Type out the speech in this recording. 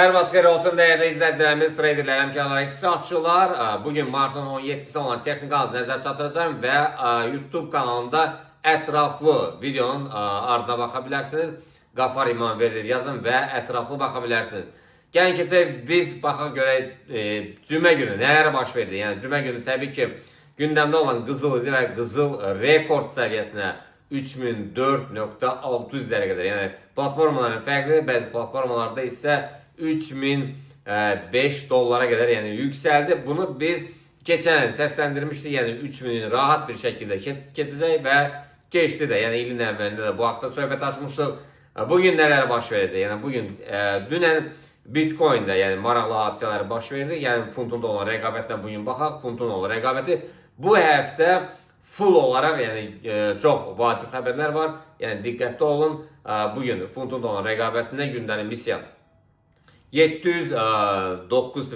Hər vaxt xeyir olsun dəyərli izləyicilərimiz, traderlər, həmkarlar, iqtisadçılar. Bugün martın 17-si olan texnik analiz nəzər çatdıracağım və YouTube kanalında ətraflı videonun ardına baxa bilərsiniz. Qafar İmanverdiyev yazın və ətraflı baxa bilərsiniz. Gəlin keçək, biz baxaq görək cümə günü nələr baş verdi. Yəni cümə günü təbii ki, gündəmdə olan qızıl idi və qızıl rekord səviyyəsinə 3004.600-lərə qədər. Yəni platformaların fərqlidir, bəzi platformalarda isə 3005 dollara qədər yəni yüksəldi. Bunu biz keçən il səsləndirmişdik. Yəni 3000-i rahat bir şəkildə keçəcək və keçdi də. Yəni ilin əvvəlində də bu haqda söhbət açmışdıq. Bugün nələr baş verəcək? Yəni bugün dünən Bitcoin-də yəni maraqlı hadisələr baş verdi. Yəni funtun olan rəqabətinə bugün baxaq. Funtun olan rəqabəti bu həftə full olaraq yəni çox vacib xəbərlər var. Yəni diqqətli olun. Bugün funtun olan rəqabətində gündəlik missiya 709